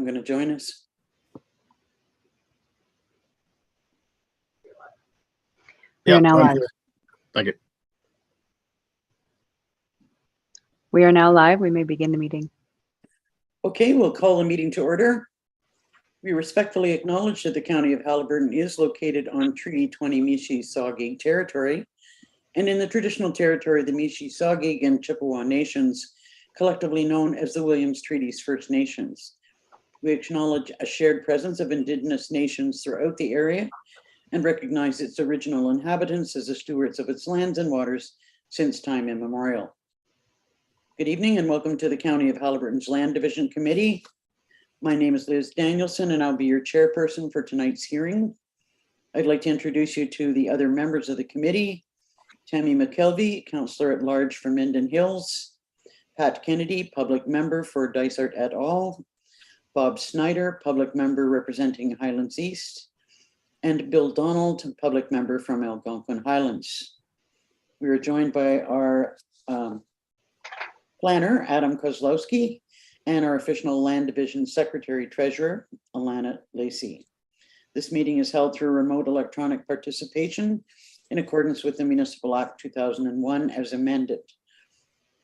going to join us? We are now I'm live. here. Thank you. We are now live. We may begin the meeting. Okay, we'll call the meeting to order. We respectfully acknowledge that the County of Haliburton is located on Treaty 20 Mishi-Saugig territory and in the traditional territory of the Mishi-Saugig and Chippewa Nations, collectively known as the Williams Treaties First Nations. We acknowledge a shared presence of Indigenous nations throughout the area and recognize its original inhabitants as the stewards of its lands and waters since time immemorial. Good evening and welcome to the County of Haliburton's Land Division Committee. My name is Liz Danielson and I'll be your chairperson for tonight's hearing. I'd like to introduce you to the other members of the committee. Tammy McKelvey, Councillor at Large for Minden Hills. Pat Kennedy, Public Member for Dysart et al. Bob Snyder, Public Member representing Highlands East. And Bill Donald, Public Member from Algonquin Highlands. We are joined by our planner, Adam Kozlowski, and our official Land Division Secretary Treasurer, Alana Lacey. This meeting is held through remote electronic participation in accordance with the Municipal Act 2001 as amended.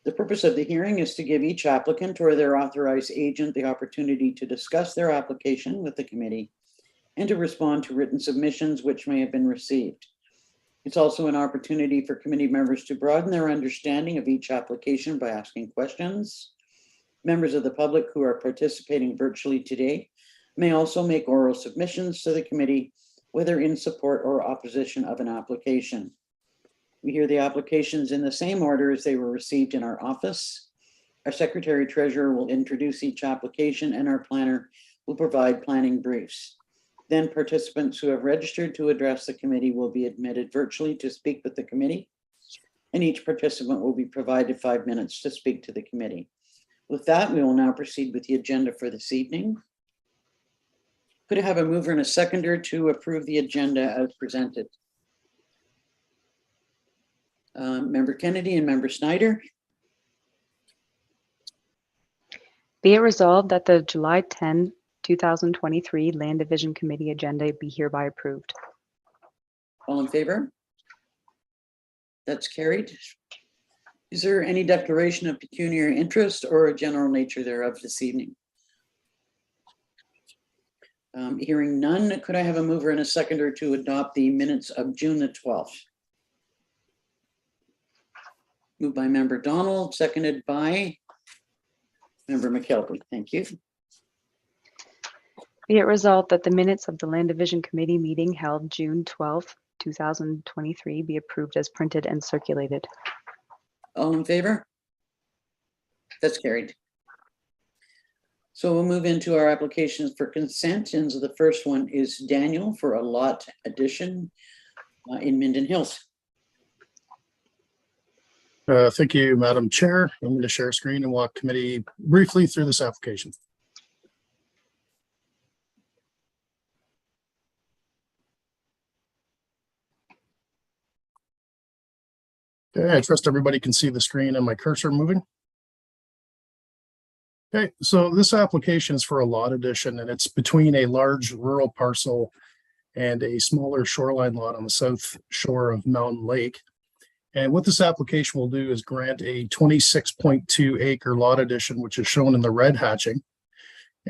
The purpose of the hearing is to give each applicant or their authorized agent the opportunity to discuss their application with the committee and to respond to written submissions which may have been received. It's also an opportunity for committee members to broaden their understanding of each application by asking questions. Members of the public who are participating virtually today may also make oral submissions to the committee, whether in support or opposition of an application. We hear the applications in the same order as they were received in our office. Our Secretary Treasurer will introduce each application and our planner will provide planning briefs. Then participants who have registered to address the committee will be admitted virtually to speak with the committee, and each participant will be provided 5 minutes to speak to the committee. With that, we will now proceed with the agenda for this evening. Could I have a mover and a seconder to approve the agenda as presented? Member Kennedy and Member Snyder. Be it resolved that the July 10, 2023 Land Division Committee agenda be hereby approved. All in favor? That's carried. Is there any declaration of pecuniary interest or a general nature thereof this evening? Hearing none, could I have a mover and a seconder to adopt the minutes of June the 12th? Moved by Member Donald, seconded by Member McKelvey. Thank you. Be it resolved that the minutes of the Land Division Committee meeting held June 12, 2023 be approved as printed and circulated. All in favor? That's carried. So we'll move into our applications for consent. And so the first one is Daniel for a lot addition in Minden Hills. Thank you, Madam Chair. I'm going to share a screen and walk committee briefly through this application. Okay, I trust everybody can see the screen and my cursor moving. Okay, so this application is for a lot addition and it's between a large rural parcel and a smaller shoreline lot on the south shore of Mountain Lake. And what this application will do is grant a 26.2 acre lot addition, which is shown in the red hatching.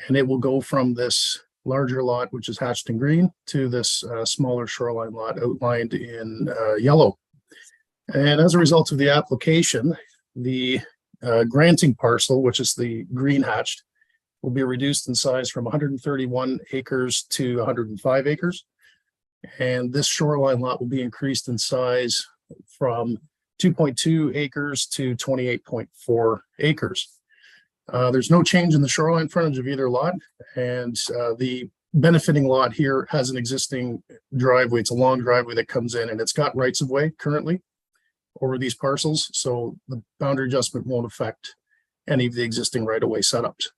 And it will go from this larger lot, which is hatched in green, to this smaller shoreline lot outlined in yellow. And as a result of the application, the granting parcel, which is the green hatched, will be reduced in size from 131 acres to 105 acres. And this shoreline lot will be increased in size from 2.2 acres to 28.4 acres. There's no change in the shoreline frontage of either lot, and the benefiting lot here has an existing driveway. It's a long driveway that comes in and it's got rights of way currently over these parcels, so the boundary adjustment won't affect any of the existing right-of-way setups.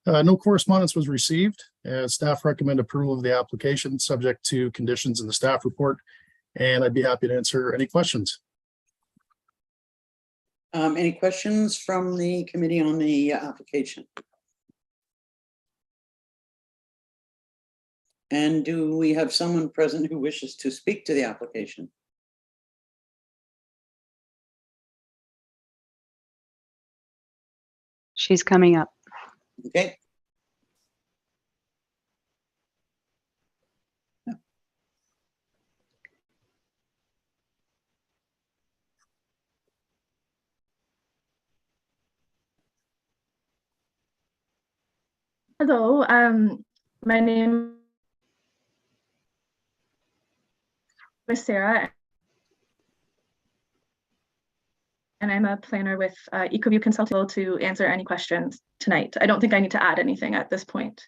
No correspondence was received. Staff recommend approval of the application subject to conditions in the staff report, and I'd be happy to answer any questions. Any questions from the committee on the application? And do we have someone present who wishes to speak to the application? She's coming up. Okay. Hello, my name is Sarah, and I'm a planner with EcoView Consulting to answer any questions tonight. I don't think I need to add anything at this point.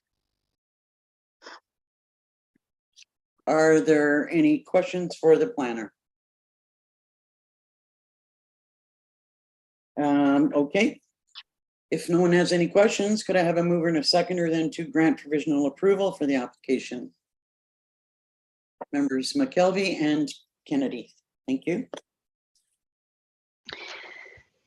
Are there any questions for the planner? Okay. If no one has any questions, could I have a mover and a seconder then to grant provisional approval for the application? Members McKelvey and Kennedy, thank you.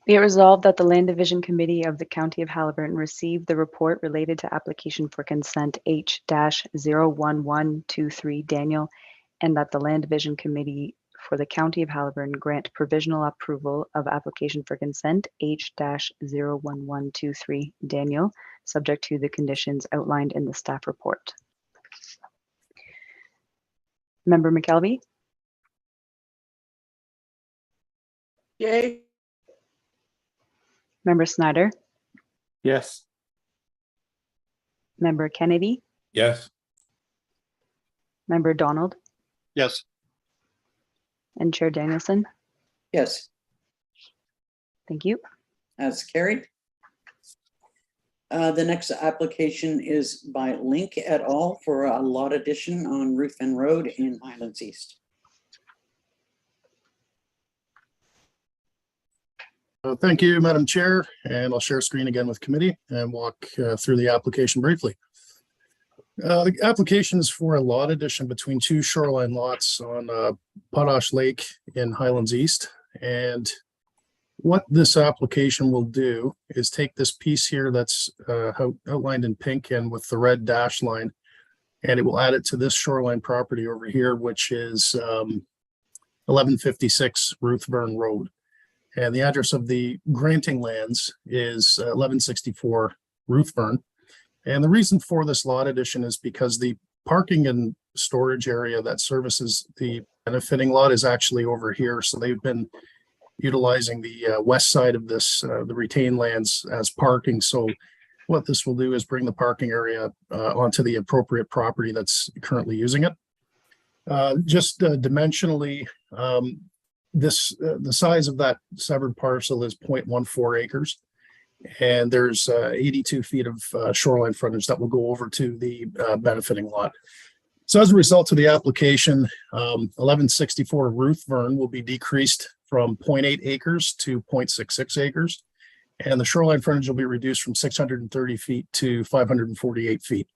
Be it resolved that the Land Division Committee of the County of Haliburton received the report related to application for consent H-01123 Daniel, and that the Land Division Committee for the County of Haliburton grant provisional approval of application for consent H-01123 Daniel, subject to the conditions outlined in the staff report. Member McKelvey? Yay. Member Snyder? Yes. Member Kennedy? Yes. Member Donald? Yes. And Chair Danielson? Yes, Thank you. as carried. The next application is by Link et al. For a lot addition on Ruthven Road in Highlands East. Thank you, Madam Chair, and I'll share screen again with committee and walk through the application briefly. The application is for a lot addition between two shoreline lots on Potash Lake in Highlands East. And what this application will do is take this piece here that's outlined in pink and with the red dash line, and it will add it to this shoreline property over here, which is 1156 Ruthven Road. And the address of the granting lands is 1164 Ruthven. And the reason for this lot addition is because the parking and storage area that services the benefiting lot is actually over here. So they've been utilizing the west side of this, the retained lands as parking. So what this will do is bring the parking area onto the appropriate property that's currently using it. Just dimensionally, the size of that severed parcel is 0.14 acres. And there's 82 feet of shoreline frontage that will go over to the benefiting lot. So as a result of the application, 1164 Ruthven will be decreased from 0.8 acres to 0.66 acres. And the shoreline frontage will be reduced from 630 feet to 548 feet.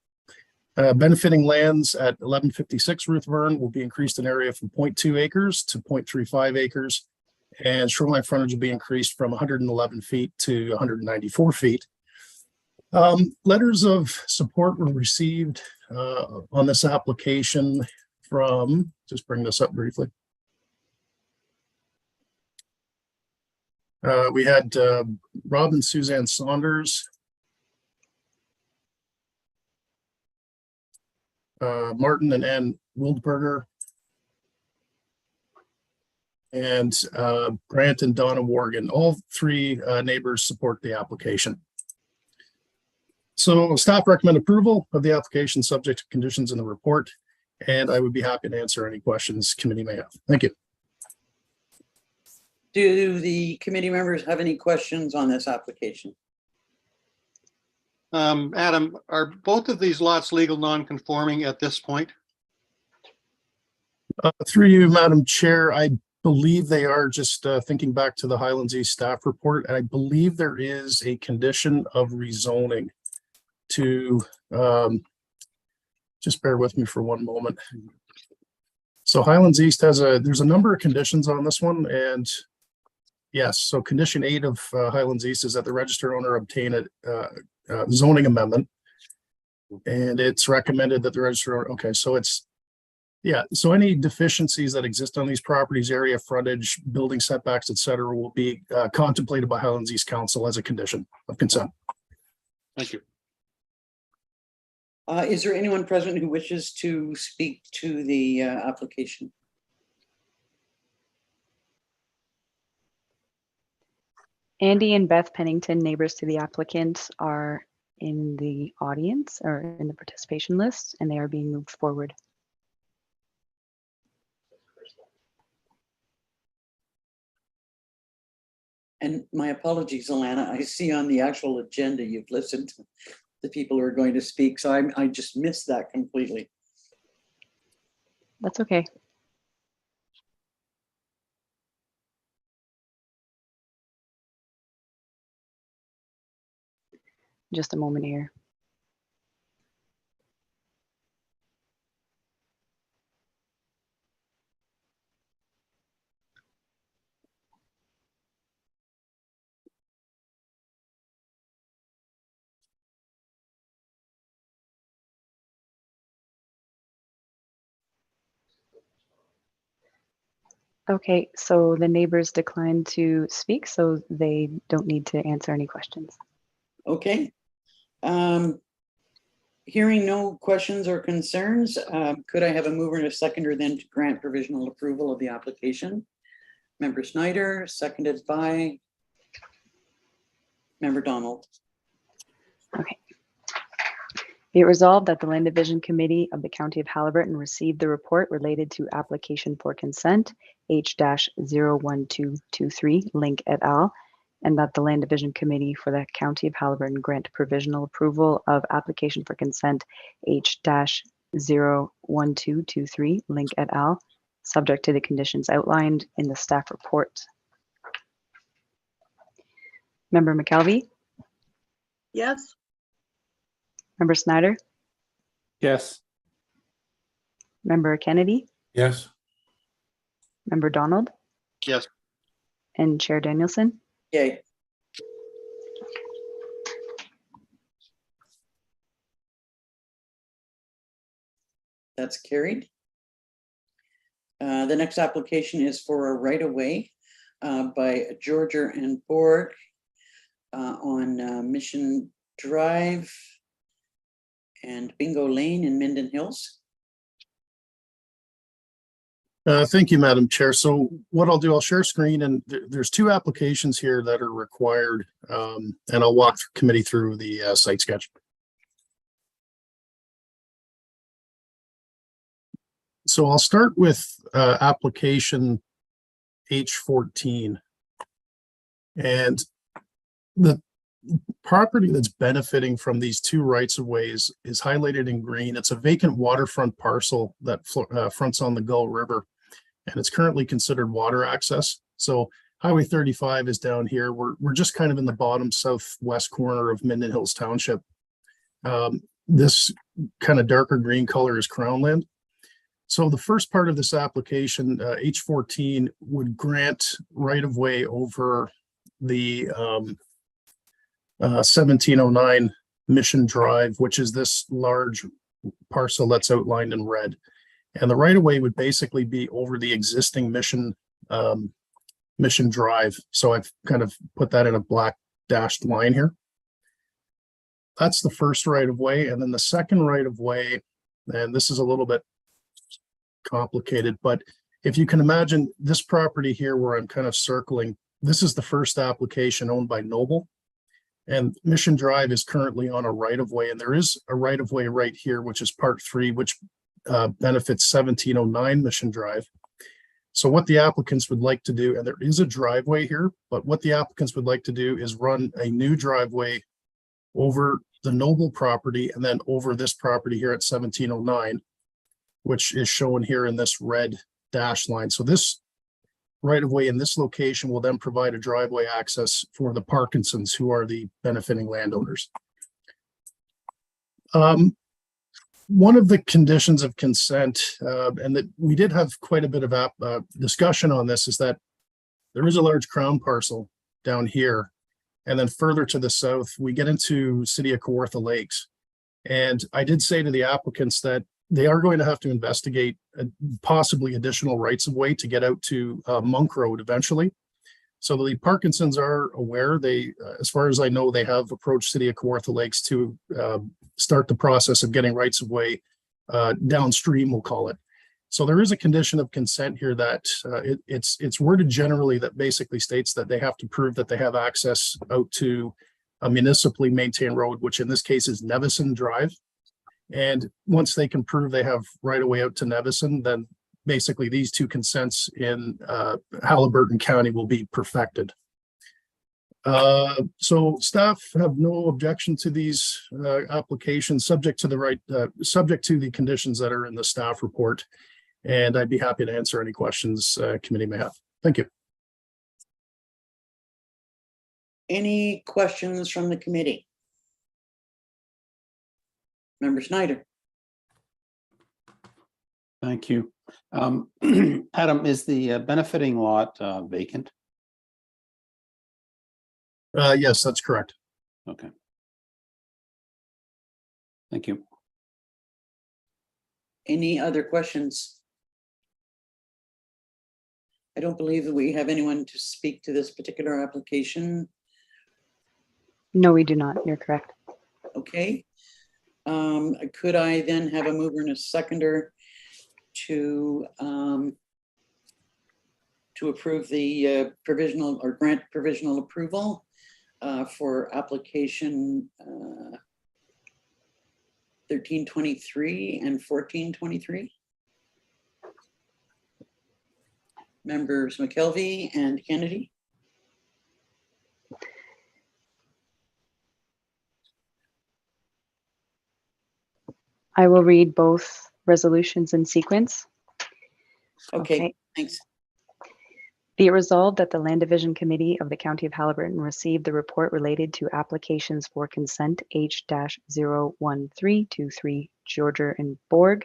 Benefiting lands at 1156 Ruthven will be increased in area from 0.2 acres to 0.35 acres. And shoreline frontage will be increased from 111 feet to 194 feet. Letters of support were received on this application from, just bring this up briefly. We had Rob and Suzanne Saunders, Martin and Ann Wildberger, and Grant and Donna Worgan. All three neighbors support the application. So staff recommend approval of the application subject to conditions in the report, and I would be happy to answer any questions committee may have. Thank you. Do the committee members have any questions on this application? Adam, are both of these lots legal non-conforming at this point? Through you, Madam Chair, I believe they are. Just thinking back to the Highlands East staff report, and I believe there is a condition of rezoning to, just bear with me for one moment. So Highlands East has there's a number of conditions on this one, and yes, so condition 8 of Highlands East is that the registered owner obtain a zoning amendment. And it's recommended that the registrar, okay, so it's, yeah, so any deficiencies that exist on these properties, area frontage, building setbacks, et cetera, will be contemplated by Highlands East Council as a condition of consent. Thank you. Is there anyone present who wishes to speak to the application? Andy and Beth Pennington, neighbors to the applicant, are in the audience or in the participation list, and they are being moved forward. And my apologies, Alana, I see on the actual agenda you've listened to the people who are going to speak, so I just missed that completely. That's okay. Just a moment here. Okay, so the neighbors declined to speak, so they don't need to answer any questions. Okay. Hearing no questions or concerns, could I have a mover and a seconder then to grant provisional approval of the application? Member Snyder, seconded by Member Donald. Okay. Be it resolved that the Land Division Committee of the County of Haliburton received the report related to application for consent H-01223 Link et al. And that the Land Division Committee for the County of Haliburton grant provisional approval of application for consent H-01223 Link et al. Subject to the conditions outlined in the staff report. Member McKelvey? Yes. Member Snyder? Yes. Member Kennedy? Yes. Member Donald? Yes. And Chair Danielson? Yay. That's carried. The next application is for a right-of-way by Georgia and Borg on Mission Drive and Bingo Lane in Minden Hills. Thank you, Madam Chair. So what I'll do, I'll share screen, and there's two applications here that are required, and I'll walk committee through the site sketch. So I'll start with application H14. And the property that's benefiting from these two rights of ways is highlighted in green. It's a vacant waterfront parcel that fronts on the Gull River, and it's currently considered water access. So Highway 35 is down here. We're just kind of in the bottom southwest corner of Minden Hills Township. This kind of darker green color is Crown land. So the first part of this application, H14, would grant right-of-way over the 1709 Mission Drive, which is this large parcel that's outlined in red. And the right-of-way would basically be over the existing Mission Drive. So I've kind of put that in a black dashed line here. That's the first right-of-way. And then the second right-of-way, and this is a little bit complicated, but if you can imagine this property here where I'm kind of circling, this is the first application owned by Noble, and Mission Drive is currently on a right-of-way, and there is a right-of-way right here, which is part 3, which benefits 1709 Mission Drive. So what the applicants would like to do, and there is a driveway here, but what the applicants would like to do is run a new driveway over the Noble property and then over this property here at 1709, which is shown here in this red dash line. So this right-of-way in this location will then provide a driveway access for the Parkinsons, who are the benefiting landowners. One of the conditions of consent, and that we did have quite a bit of discussion on this, is that there is a large crown parcel down here. And then further to the south, we get into City of Kawartha Lakes. And I did say to the applicants that they are going to have to investigate possibly additional rights of way to get out to Monk Road eventually. So the Parkinsons are aware. They, as far as I know, they have approached City of Kawartha Lakes to start the process of getting rights of way downstream, we'll call it. So there is a condition of consent here that it's worded generally that basically states that they have to prove that they have access out to a municipally maintained road, which in this case is Nevison Drive. And once they can prove they have right of way out to Nevison, then basically these two consents in Haliburton County will be perfected. So staff have no objection to these applications, subject to the conditions that are in the staff report. And I'd be happy to answer any questions committee may have. Thank you. Any questions from the committee? Member Snyder. Thank you. Adam, is the benefiting lot vacant? Yes, that's correct. Okay. Thank you. Any other questions? I don't believe that we have anyone to speak to this particular application. No, we do not. You're correct. Okay. Could I then have a mover and a seconder to approve the provisional or grant provisional approval for application 1323 and 1423? Members McKelvey and Kennedy. I will read both resolutions in sequence. Okay, thanks. Be it resolved that the Land Division Committee of the County of Haliburton received the report related to applications for consent H-01323 Georgia and Borg,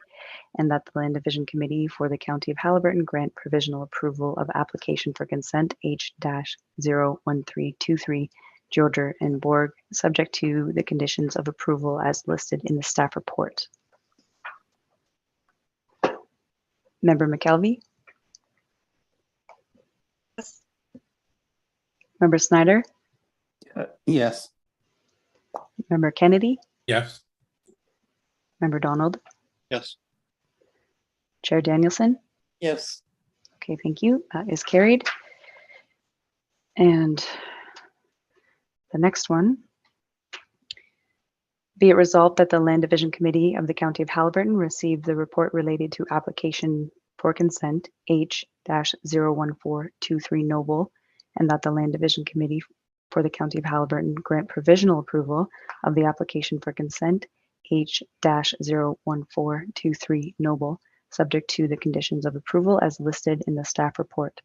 and that the Land Division Committee for the County of Haliburton grant provisional approval of application for consent H-01323 Georgia and Borg, subject to the conditions of approval as listed in the staff report. Member McKelvey? Yes. Member Snyder? Yes. Member Kennedy? Yes. Member Donald? Yes. Chair Danielson? Yes. Okay, thank you. That is carried. And the next one. Be it resolved that the Land Division Committee of the County of Haliburton received the report related to application for consent H-01423 Noble, and that the Land Division Committee for the County of Haliburton grant provisional approval of the application for consent H-01423 Noble, subject to the conditions of approval as listed in the staff report.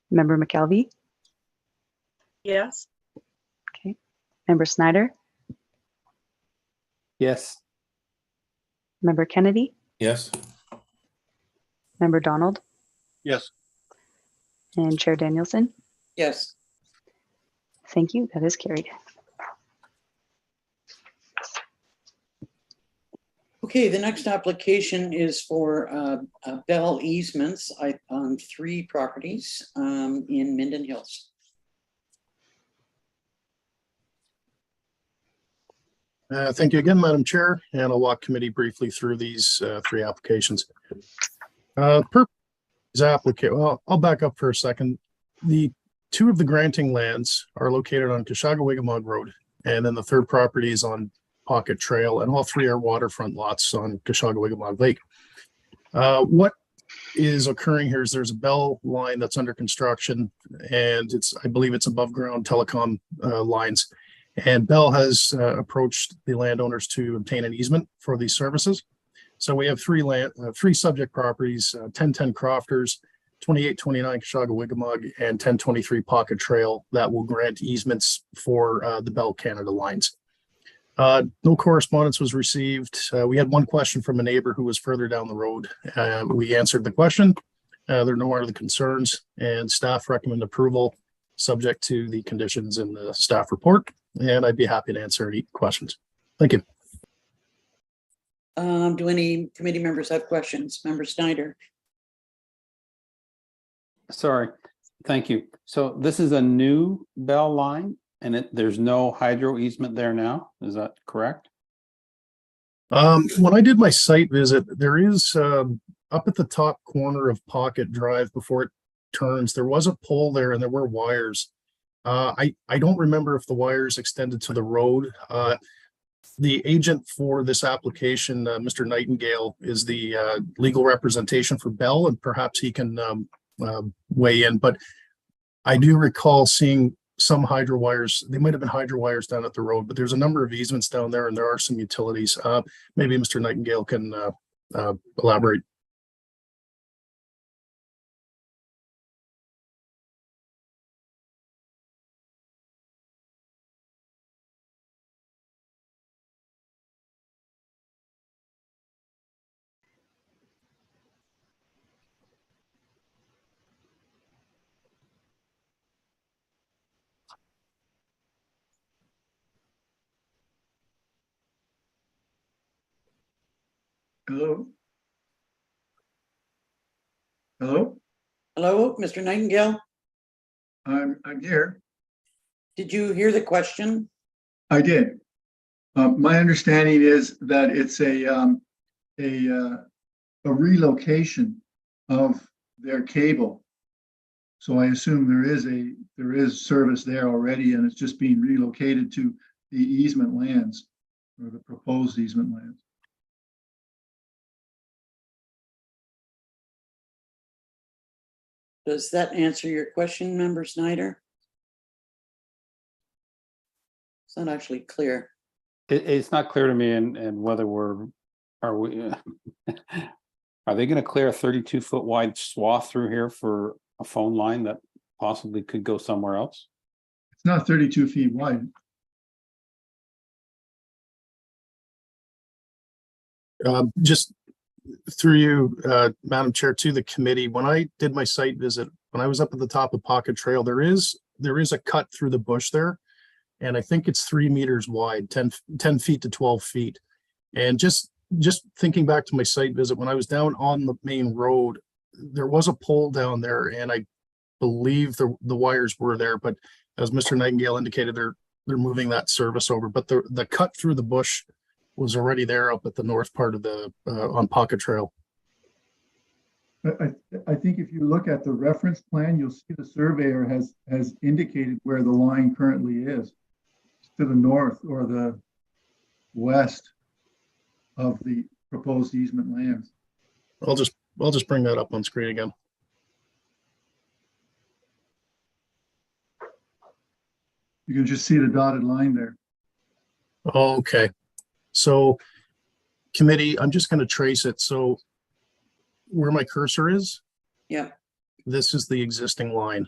Member McKelvey? Yes. Okay. Member Snyder? Yes. Member Kennedy? Yes. Member Donald? Yes. And Chair Danielson? Yes. Thank you. That is carried. Okay, the next application is for Bell easements on 3 properties in Minden Hills. Thank you again, Madam Chair, and I'll walk committee briefly through these 3 applications. Well, I'll back up for a second. The 2 of the granting lands are located on Kashagawigamog Road, and then the 3rd property is on Pocket Trail, and all 3 are waterfront lots on Kashagawigamog Lake. What is occurring here is there's a Bell line that's under construction, and I believe it's above ground telecom lines. And Bell has approached the landowners to obtain an easement for these services. So we have 3 subject properties, 1010 Crofters, 2829 Kashagawigamog, and 1023 Pocket Trail that will grant easements for the Bell Canada lines. No correspondence was received. We had 1 question from a neighbor who was further down the road. We answered the question. There are no other concerns, and staff recommend approval subject to the conditions in the staff report. and I'd be happy to answer any questions. Thank you. Do any committee members have questions? Member Snyder? Sorry, thank you. So this is a new Bell line and there's no hydro easement there now, is that correct? When I did my site visit, there is up at the top corner of Pocket Drive before it turns, there was a pole there and there were wires. I don't remember if the wires extended to the road. The agent for this application, Mr. Nightingale, is the legal representation for Bell, and perhaps he can weigh in. But I do recall seeing some hydro wires. They might have been hydro wires down at the road, but there's a number of easements down there, and there are some utilities. Maybe Mr. Nightingale can elaborate. Hello? Hello? Hello, Mr. Nightingale? I'm here. Did you hear the question? I did. My understanding is that it's a relocation of their cable. So I assume there is service there already, and it's just being relocated to the easement lands, or the proposed easement lands. Does that answer your question, Member Snyder? It's not actually clear. It's not clear to me and whether are they going to clear a 32-foot wide swath through here for a phone line that possibly could go somewhere else? It's not 32 feet wide. Just through you, Madam Chair, to the committee, when I did my site visit, when I was up at the top of Pocket Trail, there is a cut through the bush there. And I think it's 3 meters wide, 10 feet to 12 feet. And just thinking back to my site visit, when I was down on the main road, there was a pole down there, and I believe the wires were there. But as Mr. Nightingale indicated, they're moving that service over. But the cut through the bush was already there up at the north part of the on Pocket Trail. I think if you look at the reference plan, you'll see the surveyor has indicated where the line currently is, to the north or the west of the proposed easement lands. I'll just bring that up on screen again. You can just see the dotted line there. Okay. So committee, I'm just going to trace it. So where my cursor is, Yeah. this is the existing line.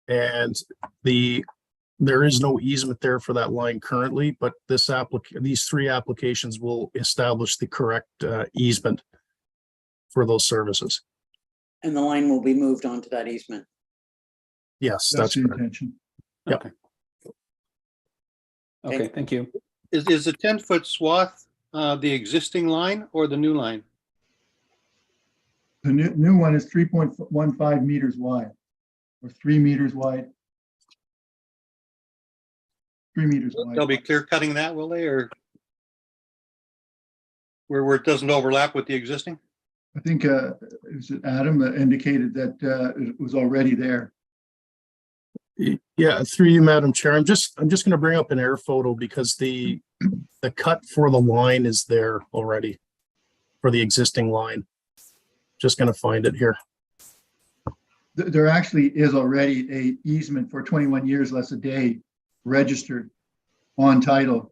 And there is no easement there for that line currently, but these three applications will establish the correct easement for those services. And the line will be moved onto that easement. Yes, That's that's the correct. intention. Yep. Okay, thank you. Is the 10-foot swath the existing line or the new line? The new one is 3.15 meters wide, or 3 meters wide. 3 meters wide. They'll be clear cutting that, will they, or where it doesn't overlap with the existing? I think is it Adam that indicated that it was already there. Yeah, through you, Madam Chair. I'm just going to bring up an air photo because the cut for the line is there already for the existing line. Just going to find it here. There actually is already a easement for 21 years less a day registered on title.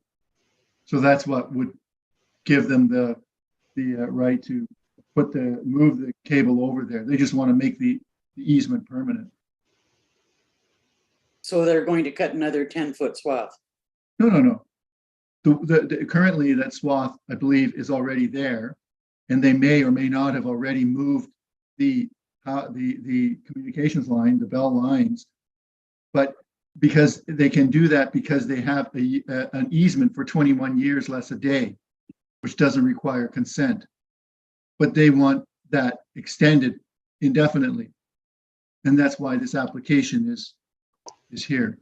So that's what would give them the right to move the cable over there. They just want to make the easement permanent. So they're going to cut another 10-foot swath. No. Currently that swath, I believe, is already there, and they may or may not have already moved the communications line, the Bell lines. But because they can do that because they have an easement for 21 years less a day, which doesn't require consent. But they want that extended indefinitely. And that's why this application is here.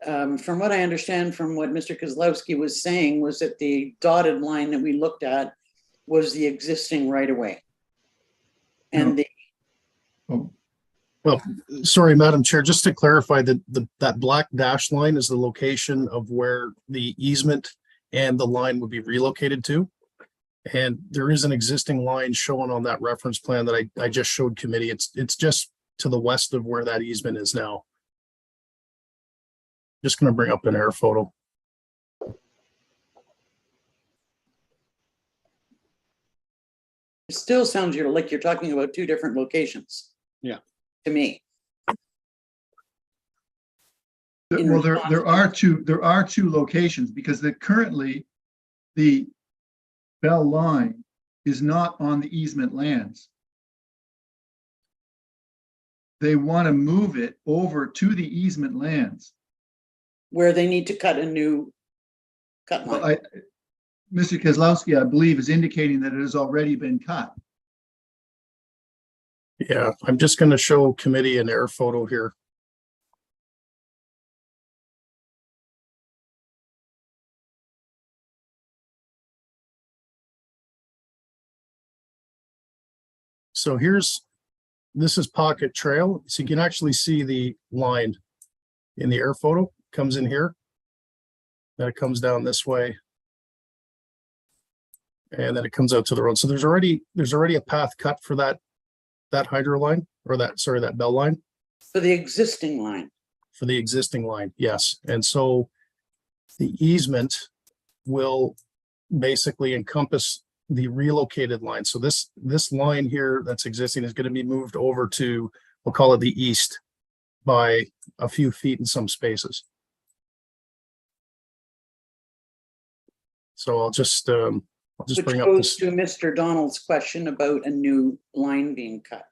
From what I understand from what Mr. Kozlowski was saying was that the dotted line that we looked at was the existing right of way. And the Oh, Well, sorry, Madam Chair, just to clarify that that black dash line is the location of where the easement and the line would be relocated to. And there is an existing line shown on that reference plan that I just showed committee. It's just to the west of where that easement is now. Just going to bring up an air photo. it still sounds like you're talking about two different locations. Yeah. To me. well, there are two locations because currently the Bell line is not on the easement lands. They want to move it over to the easement lands. Where they need to cut a new cut line. Well, Mr. Kozlowski, I believe, is indicating that it has already been cut. Yeah, I'm just going to show committee an air photo here. So this is Pocket Trail. So you can actually see the line in the air photo, comes in here. Then it comes down this way. And then it comes out to the road. So there's already a path cut for that hydro line or that bell line. For the existing line. For the existing line, yes. And so the easement will basically encompass the relocated line. So this line here that's existing is going to be moved over to, we'll call it the east by a few feet in some spaces. So I'll just Which bring up goes this. to Mr. Donald's question about a new line being cut.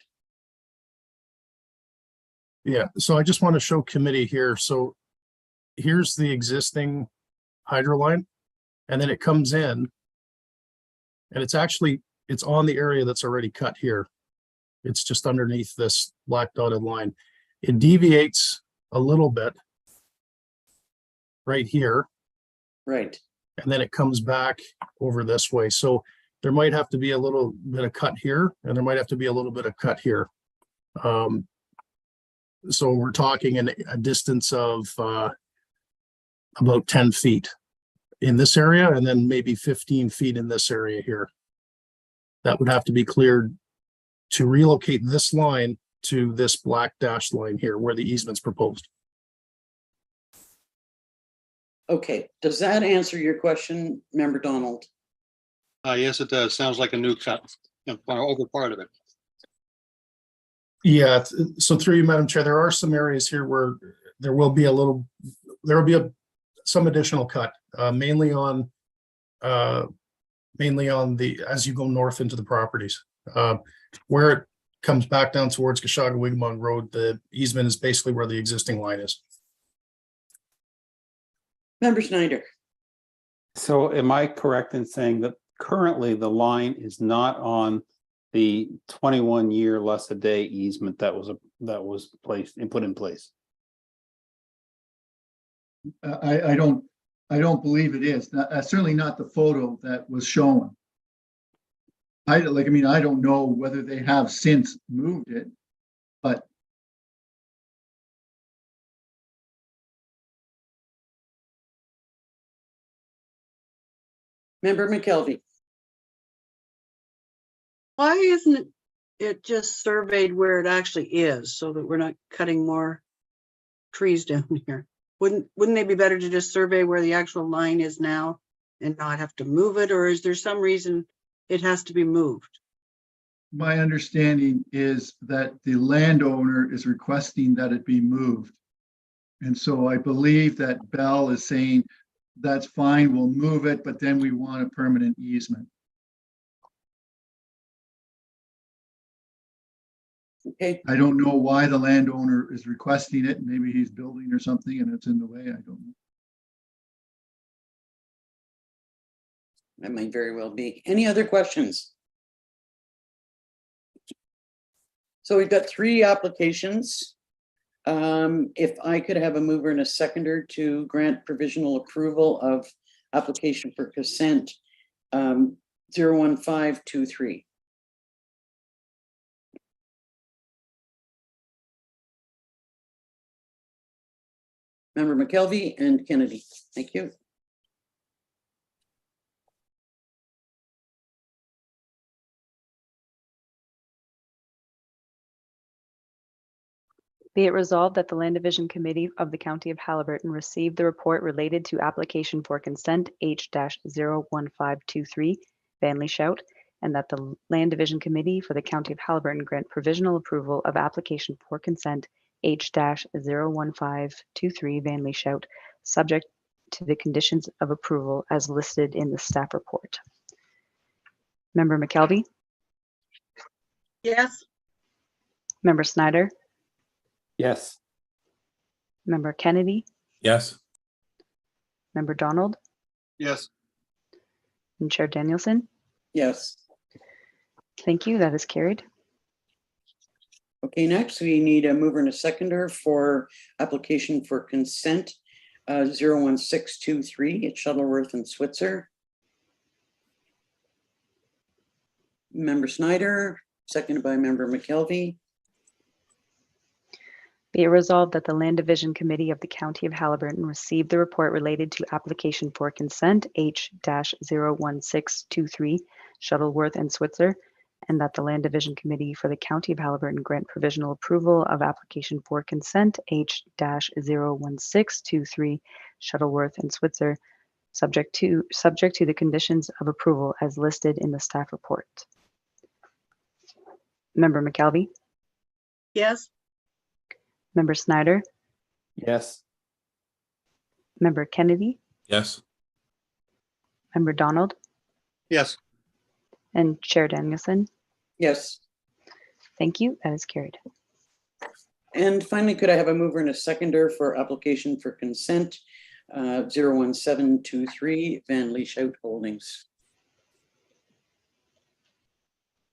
Yeah, so I just want to show committee here. So here's the existing hydro line, and then it comes in, and it's on the area that's already cut here. It's just underneath this black dotted line. It deviates a little bit right here. Right. And then it comes back over this way. So there might have to be a little bit of cut here, and there might have to be a little bit of cut here. So we're talking a distance of about 10 feet in this area, and then maybe 15 feet in this area here. That would have to be cleared to relocate this line to this black dashed line here where the easement's proposed. Okay, does that answer your question, Member Donald? Yes, it does. Sounds like a new cut over part of it. Yeah, so through you, Madam Chair, there are some areas here where there will be some additional cut, mainly on as you go north into the properties. Where it comes back down towards Kashaga-Wigmong Road, the easement is basically where the existing line is. Member Snyder. So am I correct in saying that currently the line is not on the 21-year less a day easement that was placed and put in place? I don't believe it is. Certainly not the photo that was shown. I don't know whether they have since moved it, but Member McKelvey. Why isn't it just surveyed where it actually is so that we're not cutting more trees down here? Wouldn't they be better to just survey where the actual line is now and not have to move it? Or is there some reason it has to be moved? my understanding is that the landowner is requesting that it be moved. And so I believe that Bell is saying, that's fine, we'll move it, but then we want a permanent easement. Okay, I don't know why the landowner is requesting it. Maybe he's building or something and it's in the way. I don't know. that might very well be. Any other questions? So we've got 3 applications. If I could have a mover and a seconder to grant provisional approval of application for consent 01523. Member McKelvey and Kennedy, thank you. Be it resolved that the Land Division Committee of the County of Haliburton received the report related to application for consent H-01523 Van Lee Shout, and that the Land Division Committee for the County of Haliburton grant provisional approval of application for consent H-01523 Van Lee Shout, subject to the conditions of approval as listed in the staff report. Member McKelvey, Yes, Member Snyder, Yes. Member Kennedy, Yes. Member Donald, Yes. and Chair Danielson. Yes. Thank you. That is carried. Okay, next we need a mover and a seconder for application for consent 01623 at Shuttleworth and Switzer. Member Snyder, seconded by Member McKelvey. Be it resolved that the Land Division Committee of the County of Haliburton received the report related to application for consent H-01623 Shuttleworth and Switzer, and that the Land Division Committee for the County of Haliburton grant provisional approval of application for consent H-01623 Shuttleworth and Switzer, subject to the conditions of approval as listed in the staff report. Member McKelvey, yes, Member Snyder, Yes. Member Kennedy, Yes. Member Donald, Yes. and Chair Danielson. Yes. Thank you. That is carried. And finally, could I have a mover and a seconder for application for consent 01723 Van Lee Shout Holdings?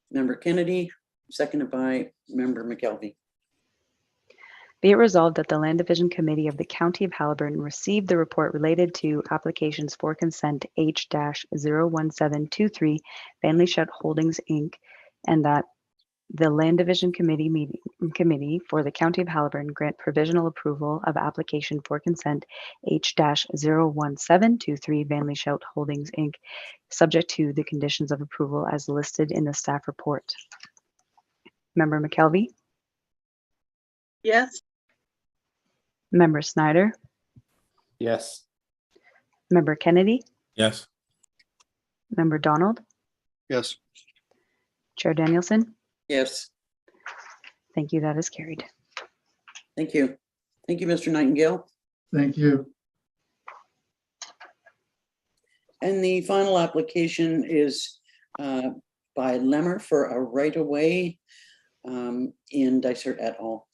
Member Kennedy, seconded by Member McKelvey. Be it resolved that the Land Division Committee of the County of Haliburton received the report related to applications for consent H-01723 Van Lee Shout Holdings, Inc., and that the Land Division Committee for the County of Haliburton grant provisional approval of application for consent H-01723 Van Lee Shout Holdings, Inc., subject to the conditions of approval as listed in the staff report. Member McKelvey, yes, Member Snyder, Yes. Member Kennedy, Yes. Member Donald, Yes. Chair Danielson. Yes, Thank you. That is carried. thank you. Thank you, Mr. Nightingale. Thank you. And the final application is by Lemmer for a right-of-way in Dysart et al.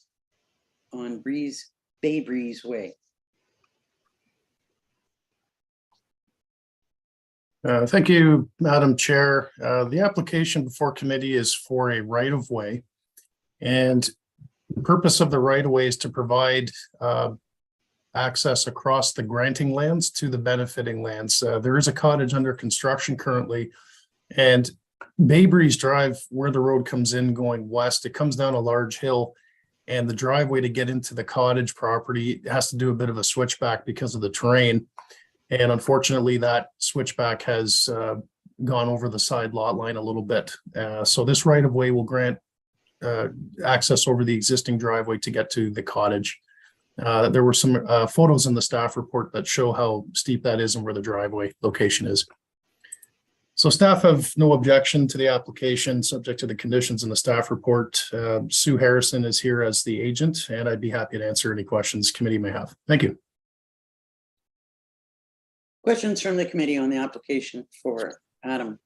On Bay Breeze Way. Thank you, Madam Chair. The application before committee is for a right-of-way. And the purpose of the right-of-way is to provide access across the granting lands to the benefiting lands. There is a cottage under construction currently, and Bay Breeze Drive, where the road comes in going west, it comes down a large hill, and the driveway to get into the cottage property has to do a bit of a switchback because of the terrain. And unfortunately, that switchback has gone over the side lot line a little bit. So this right of way will grant access over the existing driveway to get to the cottage. There were some photos in the staff report that show how steep that is and where the driveway location is. So staff have no objection to the application, subject to the conditions in the staff report. Sue Harrison is here as the agent, and I'd be happy to answer any questions committee may have. Thank you. Questions from the committee on the application for Adam?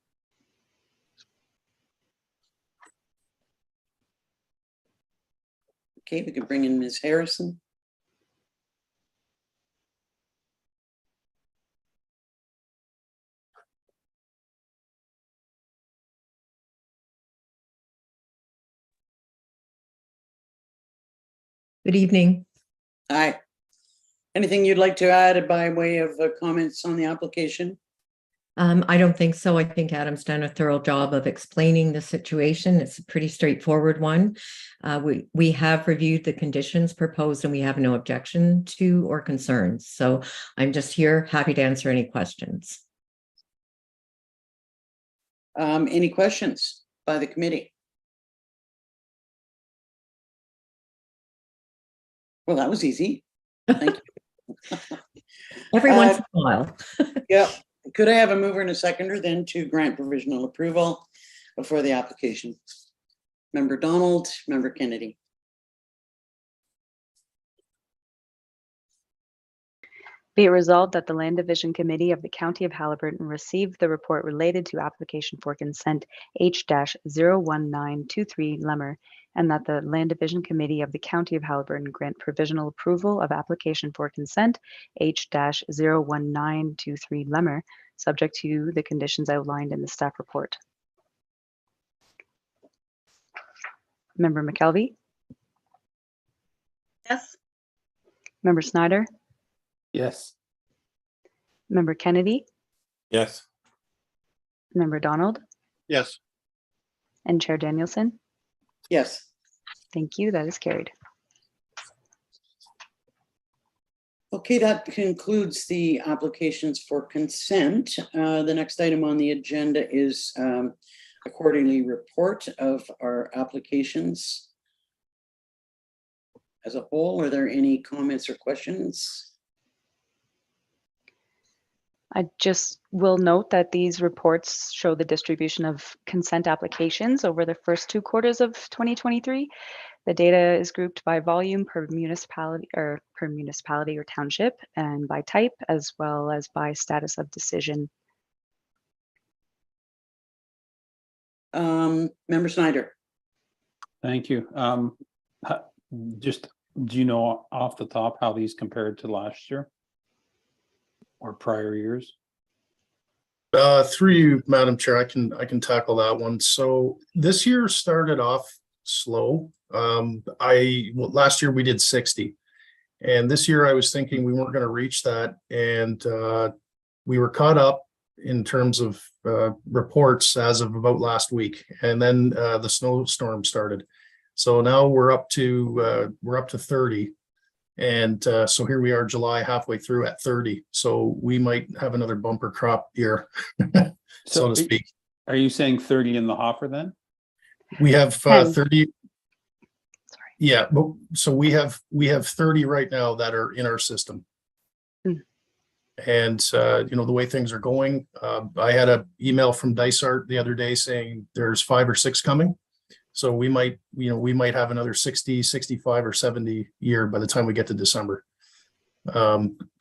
Okay, we can bring in Ms. Harrison. Good evening. Hi. Anything you'd like to add by way of comments on the application? I don't think so. I think Adam's done a thorough job of explaining the situation. It's a pretty straightforward one. We have reviewed the conditions proposed and we have no objection to or concerns. So I'm just here, happy to answer any questions. Any questions by the committee? Well, that was easy. Thank you. Every once in a while. Yeah. Could I have a mover and a seconder then to grant provisional approval for the application? Member Donald, Member Kennedy. Be it resolved that the Land Division Committee of the County of Haliburton received the report related to application for consent H-01923 Lemmer, and that the Land Division Committee of the County of Haliburton grant provisional approval of application for consent H-01923 Lemmer, subject to the conditions outlined in the staff report. Member McKelvey? Yes. Member Snyder? Yes. Member Kennedy? Yes. Member Donald? Yes. And Chair Danielson? Yes. Thank you. That is carried. Okay, that concludes the applications for consent. The next item on the agenda is a quarterly report of our applications as a whole. Are there any comments or questions? I just will note that these reports show the distribution of consent applications over the first 2 quarters of 2023. The data is grouped by volume per municipality or township, and by type, as well as by status of decision. Member Snyder. Thank you. Just, do you know off the top how these compared to last year or prior years? Through you, Madam Chair, I can tackle that one. So this year started off slow. Last year we did 60, and this year I was thinking we weren't going to reach that, and we were caught up in terms of reports as of about last week, and then the snowstorm started. So now we're up to 30. And so here we are, July, halfway through at 30. So we might have another bumper crop year, so to speak. Are you saying 30 in the hopper then? We have 30. Sorry. Yeah, so we have 30 right now that are in our system. And the way things are going, I had an email from Dysart the other day saying there's 5 or 6 coming. So we might have another 60, 65 or 70 year by the time we get to December.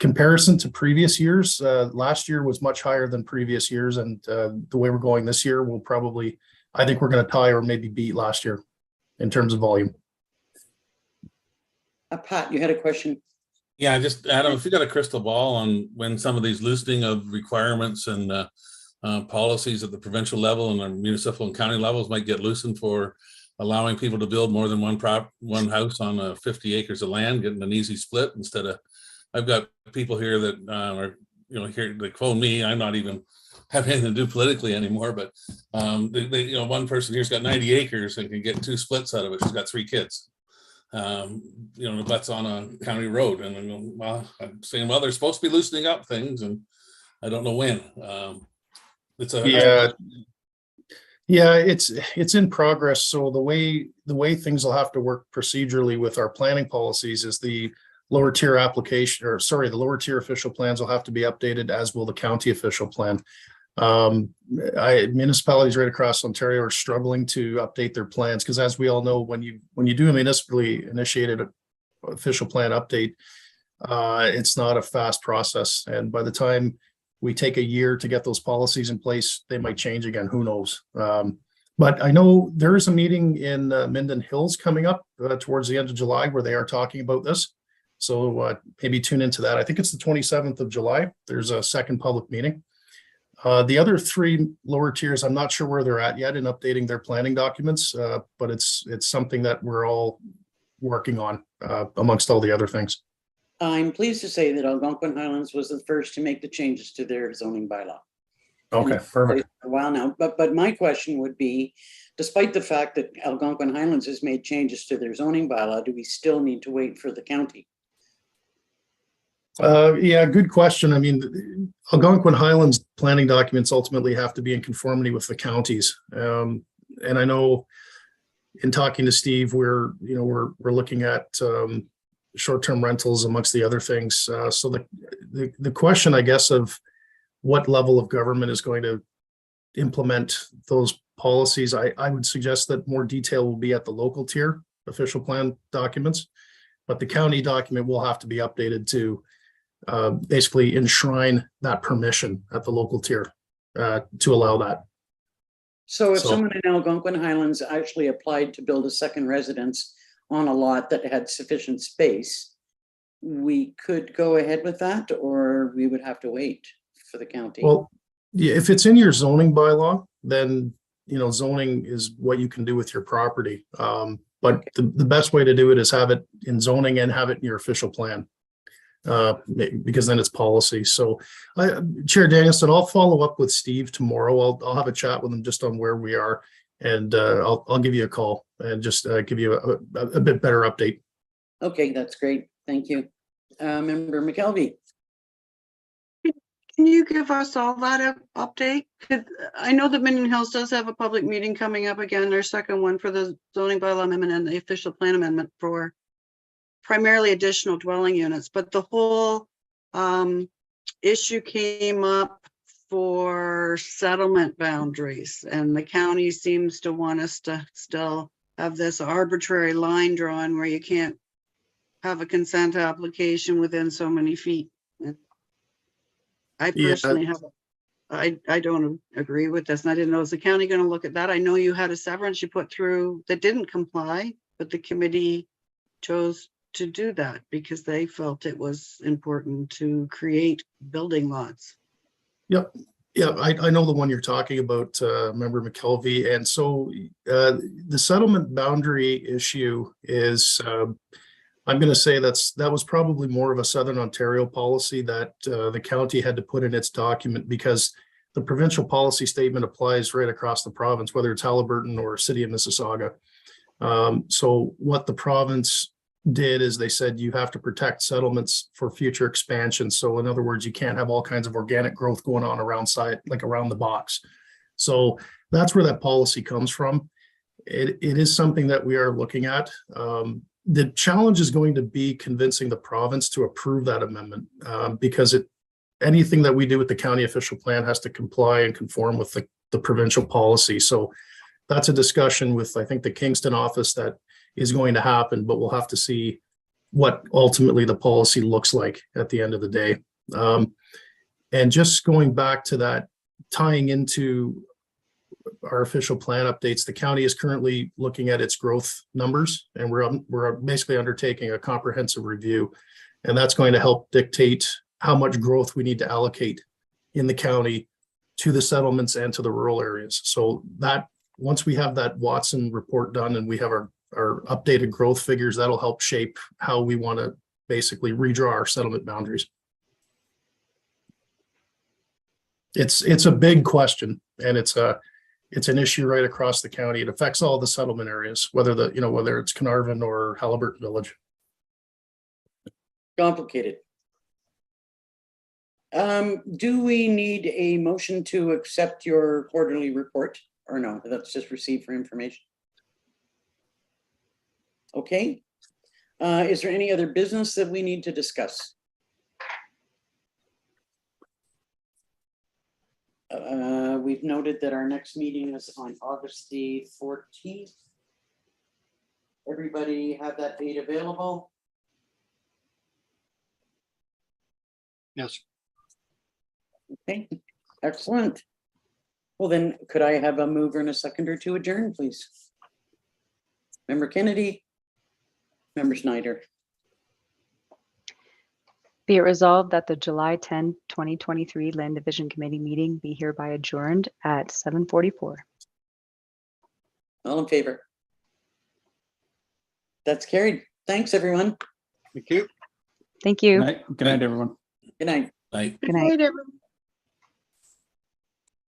Comparison to previous years, last year was much higher than previous years. And the way we're going this year, I think we're going to tie or maybe beat last year in terms of volume. Pat, you had a question. Yeah, just Adam, if you got a crystal ball on when some of these loosening of requirements and policies at the provincial level and the municipal and county levels might get loosened for allowing people to build more than one house on 50 acres of land, getting an easy split instead of, I've got people here that are, here they phone me. I'm not even have anything to do politically anymore, but one person here's got 90 acres and can get 2 splits out of it. She's got 3 kids. That's on a county road, and I'm saying, well, they're supposed to be loosening up things, and I don't know when. It's in progress. So the way things will have to work procedurally with our planning policies is the lower tier the lower tier official plans will have to be updated, as will the county official plan. Municipalities right across Ontario are struggling to update their plans because, as we all know, when you do a municipally initiated official plan update, it's not a fast process, and by the time we take a year to get those policies in place, they might change again. Who knows? But I know there is a meeting in Minden Hills coming up towards the end of July where they are talking about this. So maybe tune into that. I think it's the 27th of July. There's a second public meeting. The other three lower tiers, I'm not sure where they're at yet in updating their planning documents, but it's something that we're all working on amongst all the other things. I'm pleased to say that Algonquin Highlands was the first to make the changes to their zoning bylaw. Okay, perfect. For a while now, but my question would be, despite the fact that Algonquin Highlands has made changes to their zoning bylaw, do we still need to wait for the county? Yeah, good question. I mean, Algonquin Highlands planning documents ultimately have to be in conformity with the counties. And I know in talking to Steve, we're looking at short-term rentals amongst the other things. So the question, I guess, of what level of government is going to implement those policies, I would suggest that more detail will be at the local tier official plan documents, but the county document will have to be updated to basically enshrine that permission at the local tier to allow that. So if someone in Algonquin Highlands actually applied to build a second residence on a lot that had sufficient space, we could go ahead with that, or we would have to wait for the county? Well, yeah, if it's in your zoning bylaw, then zoning is what you can do with your property. But the best way to do it is have it in zoning and have it in your official plan, because then it's policy. So Chair Danielson, I'll follow up with Steve tomorrow. I'll have a chat with him just on where we are, and I'll give you a call and just give you a bit better update. Okay, that's great. Thank you. Member McKelvey. Can you give us all that update? I know that Minden Hills does have a public meeting coming up again, their second one for the zoning bylaw amendment and the official plan amendment for primarily additional dwelling units, but the whole issue came up for settlement boundaries, and the county seems to want us to still have this arbitrary line drawn where you can't have a consent application within so many feet. I personally I don't agree with this, and I didn't know, is the county going to look at that? I know you had a severance you put through that didn't comply, but the committee chose to do that because they felt it was important to create building lots. Yep. Yeah, I know the one you're talking about, Member McKelvey. And so the settlement boundary issue is, I'm going to say that was probably more of a Southern Ontario policy that the county had to put in its document, because the provincial policy statement applies right across the province, whether it's Haliburton or City of Mississauga. So what the province did is they said you have to protect settlements for future expansion. So in other words, you can't have all kinds of organic growth going on around the box. So that's where that policy comes from. It is something that we are looking at. The challenge is going to be convincing the province to approve that amendment, because anything that we do with the county official plan has to comply and conform with the provincial policy. So that's a discussion with, I think, the Kingston office that is going to happen, but we'll have to see what ultimately the policy looks like at the end of the day. And just going back to that, tying into our official plan updates, the county is currently looking at its growth numbers, and we're basically undertaking a comprehensive review, and that's going to help dictate how much growth we need to allocate in the county to the settlements and to the rural areas. So that once we have that Watson report done and we have our updated growth figures, that'll help shape how we want to basically redraw our settlement boundaries. It's a big question, and it's an issue right across the county. It affects all the settlement areas, whether it's Carnarvon or Haliburton Village. Complicated. Do we need a motion to accept your quarterly report, or no? That's just received for information. Okay. Is there any other business that we need to discuss? We've noted that our next meeting is on August the 14th. Everybody have that date available? Yes. Okay, excellent. Well, then could I have a mover and a seconder to adjourn, please? Member Kennedy. Member Snyder. Be it resolved that the July 10, 2023 Land Division Committee meeting be hereby adjourned at 7:44. All in favor? That's carried. Thanks, everyone. Thank you. Thank Good you. night, everyone. Good night. Like. Good night. everyone.